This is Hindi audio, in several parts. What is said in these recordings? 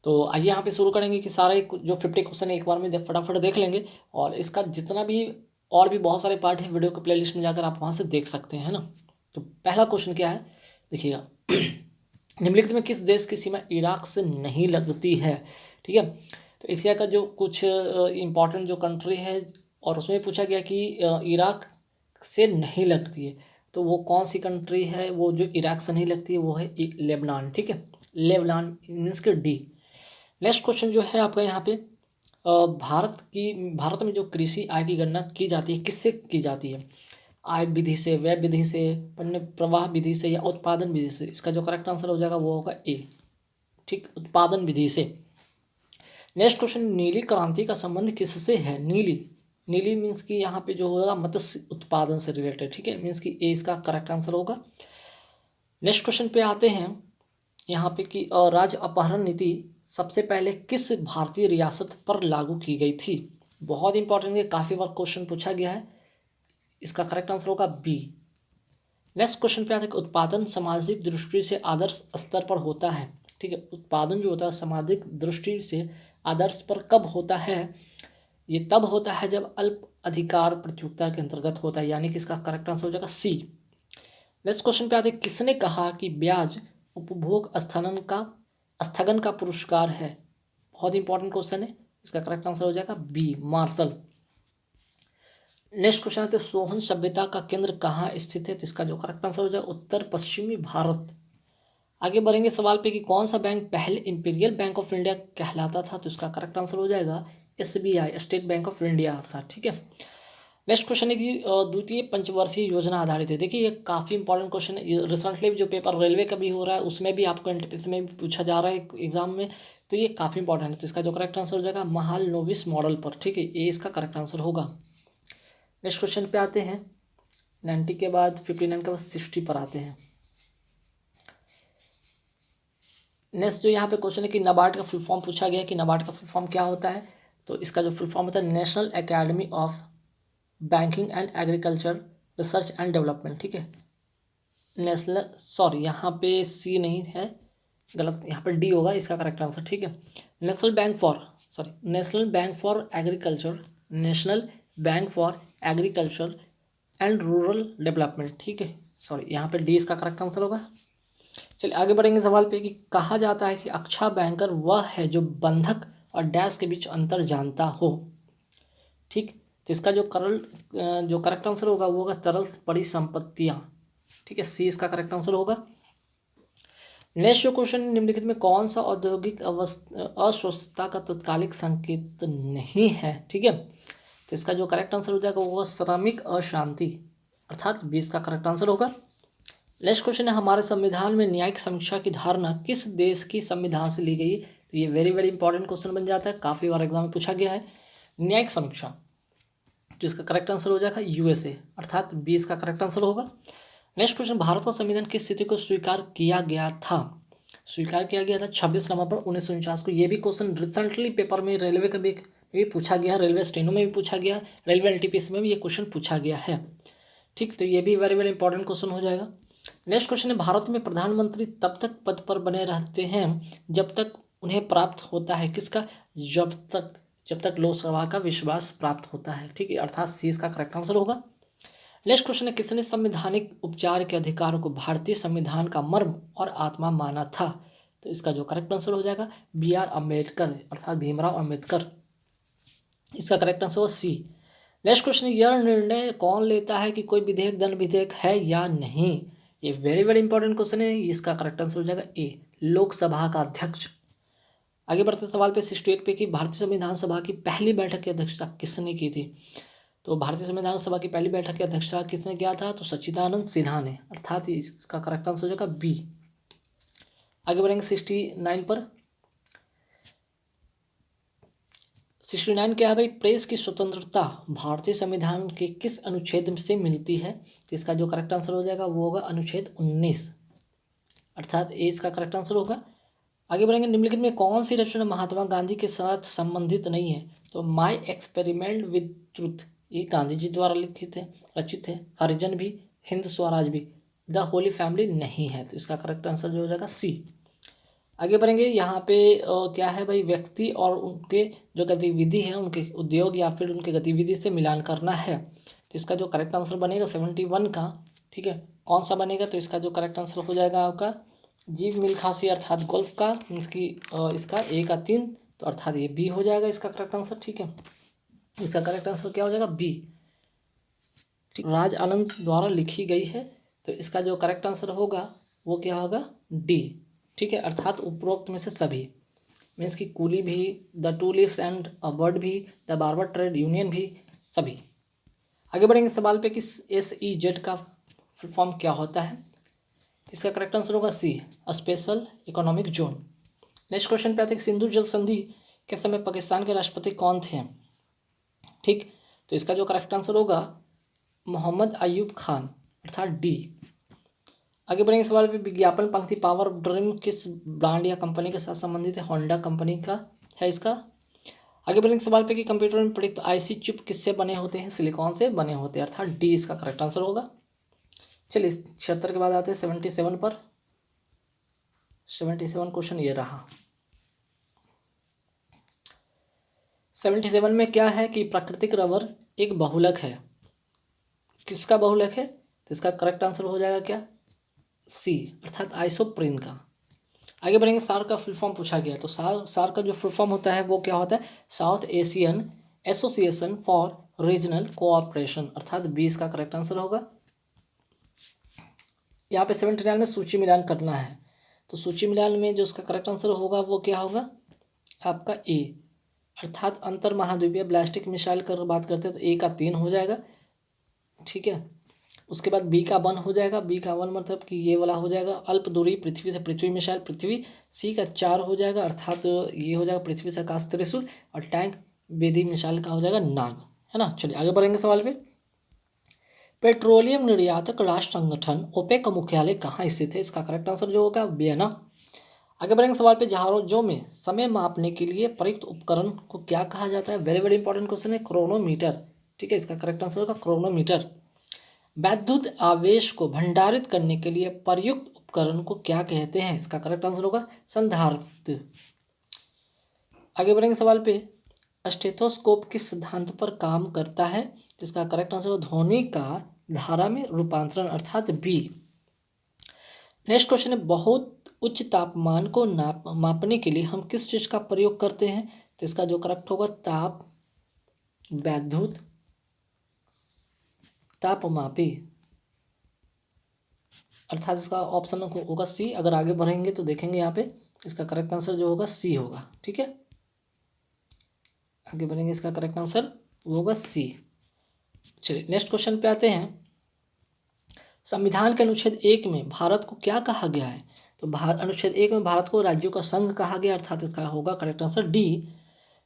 तो आइए यहाँ पे शुरू करेंगे कि सारे जो 50 क्वेश्चन है एक बार में फटाफट देख लेंगे, और इसका जितना भी और भी बहुत सारे पार्ट है वीडियो के प्लेलिस्ट में जाकर आप वहाँ से देख सकते हैं, है ना। तो पहला क्वेश्चन क्या है, देखिएगा। निम्नलिखित में किस देश की सीमा इराक से नहीं लगती है? ठीक है, तो एशिया का जो कुछ इम्पोर्टेंट जो कंट्री है, और उसमें पूछा गया कि इराक से नहीं लगती है, तो वो कौन सी कंट्री है वो जो इराक से नहीं लगती है? वो है लेबनान। ठीक है, लेबनान मीन्स के डी। नेक्स्ट क्वेश्चन जो है आपका यहाँ पे, भारत में जो कृषि आय की गणना की जाती है किससे की जाती है? आय विधि से, व्यय विधि से, पण्य प्रवाह विधि से, या उत्पादन विधि से? इसका जो करेक्ट आंसर हो जाएगा वो होगा ए। ठीक, उत्पादन विधि से। नेक्स्ट क्वेश्चन, नीली क्रांति का संबंध किससे है? नीली, नीली मीन्स कि यहाँ पे जो होगा मत्स्य उत्पादन से रिलेटेड। ठीक है, मीन्स कि ए इसका करेक्ट आंसर होगा। नेक्स्ट क्वेश्चन पे आते हैं यहाँ पे कि राज्य अपहरण नीति सबसे पहले किस भारतीय रियासत पर लागू की गई थी? बहुत इंपॉर्टेंट है, काफ़ी बार क्वेश्चन पूछा गया है। इसका करेक्ट आंसर होगा बी। नेक्स्ट क्वेश्चन पे आता है कि उत्पादन सामाजिक दृष्टि से आदर्श स्तर पर होता है। ठीक है, उत्पादन जो होता है सामाजिक दृष्टि से आदर्श पर कब होता है? ये तब होता है जब अल्प अधिकार प्रतियोगिता के अंतर्गत होता है, यानी कि इसका करेक्ट आंसर हो जाएगा सी। नेक्स्ट क्वेश्चन पे आते हैं, किसने कहा कि ब्याज उपभोग स्थगन का पुरस्कार है? बहुत इंपॉर्टेंट क्वेश्चन है, इसका करेक्ट आंसर हो जाएगा बी, मार्शल। नेक्स्ट क्वेश्चन आते हैं, सोहन सभ्यता का केंद्र कहाँ स्थित है? तो इसका जो करेक्ट आंसर हो जाएगा उत्तर पश्चिमी भारत। आगे बढ़ेंगे सवाल पे कि कौन सा बैंक पहले इंपीरियल बैंक ऑफ इंडिया कहलाता था? तो इसका करेक्ट आंसर हो जाएगा SBI, state bank of India था। ठीक है, नेक्स्ट क्वेश्चन है कि द्वितीय पंचवर्षीय योजना आधारित है। देखिए ये काफ़ी इंपॉर्टेंट क्वेश्चन है, रिसेंटली जो पेपर रेलवे का भी हो रहा है उसमें भी आपको एनटीपीसी में भी पूछा जा रहा है एग्जाम में, तो ये काफ़ी इंपॉर्टेंट है। तो इसका जो करेक्ट आंसर हो जाएगा महाल नोविस मॉडल पर। ठीक है, ये इसका करेक्ट आंसर होगा। नेक्स्ट क्वेश्चन पे आते हैं, 90 के बाद 59 के बाद 60 पर आते हैं। नेक्स्ट जो यहाँ पे क्वेश्चन है कि नाबार्ड का फुल फॉर्म पूछा गया है कि नाबार्ड का फुल फॉर्म क्या होता है? तो इसका जो फुल फॉर्म होता है national academy of banking and agriculture research and development. ठीक है, नेशनल, सॉरी यहाँ पे सी नहीं है, गलत, यहाँ पे डी होगा इसका करेक्ट आंसर। ठीक है, national bank for agriculture, national bank for agriculture and rural development. ठीक है, सॉरी यहाँ पे डी इसका करेक्ट आंसर होगा। चलिए आगे बढ़ेंगे सवाल पे कि कहा जाता है कि अच्छा बैंकर वह है जो बंधक और डैश के बीच अंतर जानता हो। ठीक, तो इसका जो करेक्ट आंसर होगा वो होगा तरल परिसंपत्तियाँ। ठीक है, सी इसका करेक्ट आंसर होगा। नेक्स्ट जो क्वेश्चन, निम्नलिखित में कौन सा औद्योगिक अस्वस्थता का तत्कालिक संकेत नहीं है? ठीक है, तो इसका जो करेक्ट आंसर हो जाएगा वो होगा श्रमिक अशांति, अर्थात 20 का करेक्ट आंसर होगा। नेक्स्ट क्वेश्चन है, हमारे संविधान में न्यायिक समीक्षा की धारणा किस देश की संविधान से ली गई? तो ये वेरी वेरी इंपॉर्टेंट क्वेश्चन बन जाता है, काफ़ी बार एग्जाम में पूछा गया है। न्यायिक समीक्षा, तो इसका करेक्ट आंसर हो जाएगा USA, अर्थात 20 का करेक्ट आंसर होगा। नेक्स्ट क्वेश्चन, भारत का संविधान किस स्थिति को स्वीकार किया गया था? स्वीकार किया गया था 26 नवंबर 1949 को। ये भी क्वेश्चन रिसेंटली पेपर में रेलवे का भी पूछा गया, रेलवे स्टेनो में भी पूछा गया, रेलवे एनटीपीसी में भी ये क्वेश्चन पूछा गया है। ठीक, तो ये भी वेरी वेरी इंपॉर्टेंट क्वेश्चन हो जाएगा। नेक्स्ट क्वेश्चन है, भारत में प्रधानमंत्री तब तक पद पर बने रहते हैं जब तक उन्हें प्राप्त होता है किसका? जब तक लोकसभा का विश्वास प्राप्त होता है। ठीक है, अर्थात सी इसका करेक्ट आंसर होगा। नेक्स्ट क्वेश्चन है, किसने संवैधानिक उपचार के अधिकारों को भारतीय संविधान का मर्म और आत्मा माना था? तो इसका जो करेक्ट आंसर हो जाएगा BR अम्बेडकर, अर्थात भीमराव अम्बेडकर, इसका करेक्ट आंसर होगा सी। नेक्स्ट क्वेश्चन है, यह निर्णय कौन लेता है कि कोई विधेयक दंड विधेयक है या नहीं? ये वेरी वेरी इंपॉर्टेंट क्वेश्चन है, इसका करेक्ट आंसर हो जाएगा ए, लोकसभा का अध्यक्ष। आगे बढ़ते सवाल पे 68 पे कि भारतीय संविधान सभा की पहली बैठक की अध्यक्षता किसने की थी? तो भारतीय संविधान सभा की पहली बैठक की अध्यक्षता किसने किया था? तो सच्चिदानंद सिन्हा ने, अर्थात इसका करेक्ट आंसर हो जाएगा बी। आगे बढ़ेंगे 69 पर। 69 क्या है भाई? प्रेस की स्वतंत्रता भारतीय संविधान के किस अनुच्छेद से मिलती है? तो इसका जो करेक्ट आंसर हो जाएगा वो होगा अनुच्छेद 19, अर्थात ए इसका करेक्ट आंसर होगा। आगे बढ़ेंगे, निम्नलिखित में कौन सी रचना महात्मा गांधी के साथ संबंधित नहीं है? तो माई एक्सपेरिमेंट विद ट्रूथ, ये गांधी जी द्वारा लिखित है, रचित है। हरिजन भी, हिंद स्वराज भी, द होली फैमिली नहीं है। तो इसका करेक्ट आंसर जो हो जाएगा सी। आगे बढ़ेंगे। यहाँ पे क्या है भाई, व्यक्ति और उनके जो गतिविधि है, उनके उद्योग या फिर उनके गतिविधि से मिलान करना है। तो इसका जो करेक्ट आंसर बनेगा 71 का, ठीक है, कौन सा बनेगा, तो इसका जो करेक्ट आंसर हो जाएगा आपका जीव मिल्खासी अर्थात गोल्फ का, इसकी इसका ए का 3, तो अर्थात ये बी हो जाएगा इसका करेक्ट आंसर। ठीक है, इसका करेक्ट आंसर क्या हो जाएगा, बी। राज आनंद द्वारा लिखी गई है, तो इसका जो करेक्ट आंसर होगा वो क्या होगा, डी। ठीक है, अर्थात उपरोक्त में से सभी, मीन्स की कूली भी, the two leaves and a bird भी, द बार्बर ट्रेड यूनियन भी, सभी। आगे बढ़ेंगे सवाल पे कि SEZ का फुल फॉर्म क्या होता है। इसका करेक्ट आंसर होगा C, special economic zone. Next question पे आते हैं, सिंधु जल संधि के समय पाकिस्तान के राष्ट्रपति कौन थे। ठीक, तो इसका जो करेक्ट आंसर होगा मोहम्मद अयूब खान, अर्थात डी। आगे बढ़ेंगे सवाल पे, विज्ञापन पंक्ति पावर ड्रीम किस ब्रांड या कंपनी के साथ संबंधित है, होंडा कंपनी का है इसका। आगे बढ़ेंगे सवाल पे कि कंप्यूटर में प्रयुक्त IC चिप किससे बने होते हैं, सिलिकॉन से बने होते हैं, अर्थात डी इसका करेक्ट आंसर होगा। चलिए 76 के बाद आते हैं 77 पर। 77 क्वेश्चन ये रहा। 77 में क्या है कि प्राकृतिक रबर एक बहुलक है, किसका बहुलक है, तो इसका करेक्ट आंसर हो जाएगा क्या, सी, अर्थात आइसोप्रीन का। आगे बढ़ेंगे, सार का फुल फॉर्म पूछा गया, तो सार का जो फुल फॉर्म होता है वो क्या होता है, south Asian association for regional cooperation, अर्थात 20 का करेक्ट आंसर होगा। यहाँ पे 79 में सूची मिलान करना है, तो सूची मिलान में जो उसका करेक्ट आंसर होगा वो क्या होगा आपका ए, अर्थात अंतर महाद्वीपीय बैलिस्टिक मिसाइल कर बात करते हैं तो ए का 3 हो जाएगा। ठीक है, उसके बाद बी का 1 हो जाएगा, बी का 1 मतलब कि ये वाला हो जाएगा अल्प दूरी पृथ्वी से पृथ्वी मिसाइल पृथ्वी, सी का 4 हो जाएगा, अर्थात ये हो जाएगा पृथ्वी से आकाश त्रिशूल, और टैंक बेदी मिसाइल का हो जाएगा नाग, है ना। चलिए आगे बढ़ेंगे सवाल पे, पेट्रोलियम निर्यातक राष्ट्र संगठन ओपेक का मुख्यालय कहाँ स्थित है, इसका करेक्ट आंसर जो होगा वियना। आगे बढ़ेंगे सवाल पे, जहाजों में समय मापने के लिए प्रयुक्त उपकरण को क्या कहा जाता है, वेरी वेरी इंपॉर्टेंट क्वेश्चन है, क्रोनोमीटर। ठीक है, इसका करेक्ट आंसर होगा क्रोनोमीटर। वैद्युत आवेश को भंडारित करने के लिए प्रयुक्त उपकरण को क्या कहते हैं, इसका करेक्ट आंसर होगा संधारित्र। आगे बढ़ेंगे सवाल पे, स्टेथोस्कोप किस सिद्धांत पर काम करता है, जिसका करेक्ट आंसर होगा ध्वनि का धारा में रूपांतरण, अर्थात बी। नेक्स्ट क्वेश्चन है, बहुत उच्च तापमान को मापने के लिए हम किस चीज का प्रयोग करते हैं, तो इसका जो करेक्ट होगा ताप वैद्युत तापमापी, अर्थात इसका ऑप्शन होगा सी। अगर आगे बढ़ेंगे तो देखेंगे यहाँ पे इसका करेक्ट आंसर जो होगा सी होगा। ठीक है, आगे बढ़ेंगे, इसका करेक्ट आंसर होगा सी। चलिए नेक्स्ट क्वेश्चन पे आते हैं, संविधान के अनुच्छेद 1 में भारत को क्या कहा गया है, तो अनुच्छेद 1 में भारत को राज्यों का संघ कहा गया, अर्थात इसका होगा correct answer D.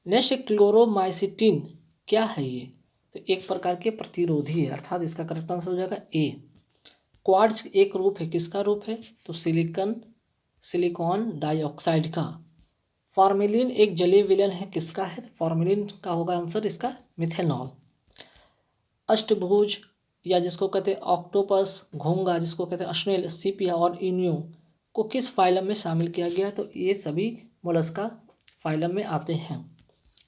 Next, Chloromycetin क्या है ये, तो एक प्रकार के प्रतिरोधी है, अर्थात इसका करेक्ट आंसर हो जाएगा ए। क्वार्ट्ज एक रूप है, किसका रूप है, तो सिलिकॉन डाइऑक्साइड का। फॉर्मेलिन एक जलीय विलयन है, किसका है, फॉर्मेलिन का होगा आंसर इसका मिथेनॉल। अष्टभुज या जिसको कहते हैं ऑक्टोपस, घोंगा जिसको कहते हैं स्नेल, सीपिया और इन्यू को किस फाइलम में शामिल किया गया है, तो ये सभी मोलस्का फाइलम में आते हैं।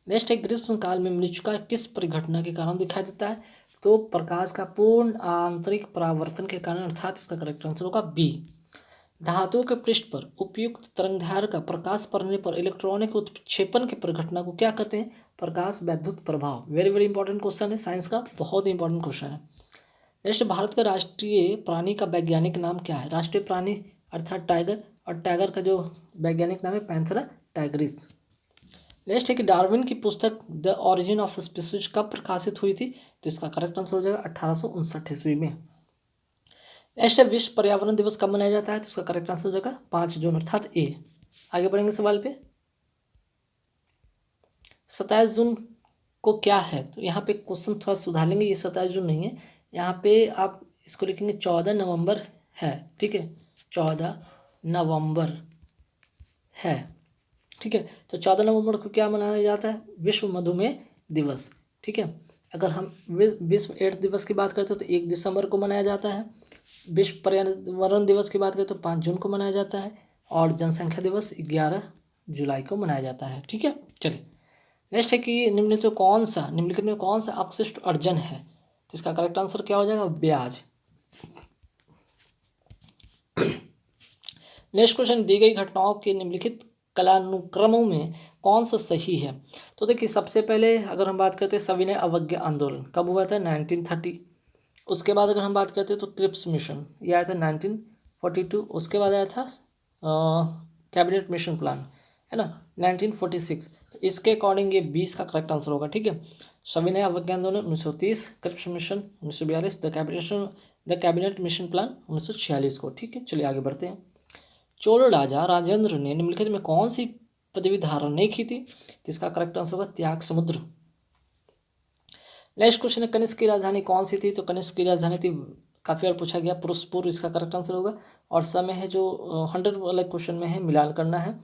नेक्स्ट है, ग्रीष्म काल में मृच्छका किस परिघटना के कारण दिखाई देता है, तो प्रकाश का पूर्ण आंतरिक परावर्तन के कारण, अर्थात इसका करेक्ट आंसर होगा बी। धातुओं के पृष्ठ पर उपयुक्त तरंगधार का प्रकाश पड़ने पर इलेक्ट्रॉनिक उत्क्षेपण के परिघटना को क्या कहते हैं, प्रकाश वैद्युत प्रभाव। वेरी वेरी इंपॉर्टेंट क्वेश्चन है, साइंस का बहुत ही इंपॉर्टेंट क्वेश्चन है। नेक्स्ट, भारत का राष्ट्रीय प्राणी का वैज्ञानिक नाम क्या है, राष्ट्रीय प्राणी अर्थात टाइगर, और टाइगर का जो वैज्ञानिक नाम है पैंथेरा टाइग्रिस। नेक्स्ट है कि डार्विन की पुस्तक द ऑरिजिन ऑफ स्पीसीज कब प्रकाशित हुई थी, तो इसका करेक्ट आंसर हो जाएगा 1859 ईस्वी में। नेक्स्ट है, विश्व पर्यावरण दिवस कब मनाया जाता है, तो उसका करेक्ट आंसर हो जाएगा 5 जून, अर्थात ए। आगे बढ़ेंगे सवाल पे, 27 जून को क्या है, तो यहाँ पे क्वेश्चन थोड़ा सुधार लेंगे, ये 27 जून नहीं है, यहाँ पे आप इसको लिखेंगे 14 नवंबर है। ठीक है, 14 नवंबर है। ठीक है, तो 14 नवंबर को क्या मनाया जाता है, विश्व मधुमेह दिवस। ठीक है, अगर हम विश्व एड्स दिवस की बात करते हैं तो 1 दिसंबर को मनाया जाता है। विश्व पर्यावरण दिवस की बात करें तो 5 जून को मनाया जाता है। और जनसंख्या दिवस 11 जुलाई को मनाया जाता है। ठीक है, चलिए नेक्स्ट है कि निम्नलिखित में कौन सा अपशिष्ट अर्जन है, तो इसका करेक्ट आंसर क्या हो जाएगा, ब्याज। नेक्स्ट क्वेश्चन, दी गई घटनाओं के निम्नलिखित कालानुक्रमों में कौन सा सही है। तो देखिए सबसे पहले अगर हम बात करते हैं सविनय अवज्ञा आंदोलन कब हुआ था, 1930। उसके बाद अगर हम बात करते हैं तो क्रिप्स मिशन ये आया था 1942। उसके बाद आया था कैबिनेट मिशन प्लान, है ना, 1946। तो इसके अकॉर्डिंग ये 20 का करेक्ट आंसर होगा। ठीक है, सविनय अवज्ञा आंदोलन 1930, Cripps mission 1942, the cabinet mission plan 1946 को। ठीक है, चलिए आगे बढ़ते हैं। चोल राजा राजेंद्र ने निम्नलिखित में कौन सी पदवी धारण नहीं की थी, तो इसका करेक्ट आंसर होगा त्याग समुद्र। नेक्स्ट क्वेश्चन है कनिष्क की राजधानी कौन सी थी, तो कनिष्क की राजधानी थी, काफी बार पूछा गया, पुरुषपुर इसका करेक्ट आंसर होगा। और समय है जो 100 वाले क्वेश्चन में है, मिलान करना है।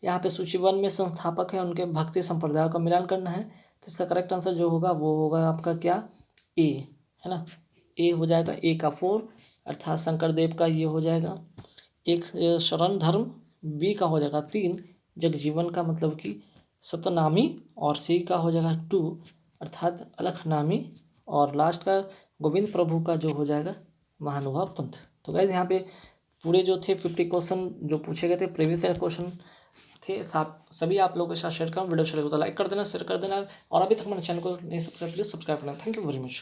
यहाँ पे सूची 1 में संस्थापक है उनके भक्ति संप्रदायों का मिलान करना है। तो इसका करेक्ट आंसर जो होगा वो होगा आपका क्या, ए, है ना, ए हो जाएगा, ए का 4 अर्थात शंकरदेव का ये हो जाएगा एक शरण धर्म, बी का हो जाएगा 3 जगजीवन का मतलब कि सतनामी, और सी का हो जाएगा 2 अर्थात अलखनामी, और लास्ट का गोविंद प्रभु का जो हो जाएगा महानुभाव पंथ। तो गाइज यहाँ पे पूरे जो थे 50 क्वेश्चन जो पूछे गए थे प्रीवियस ईयर क्वेश्चन थे, सभी आप लोगों के साथ शेयर करूँ। वीडियो अच्छा लगे तो लाइक कर देना, शेयर कर देना, और अभी तक मेरे चैनल को नहीं सब्सक्राइब प्लीज सब्सक्राइब करना। Thank you very much.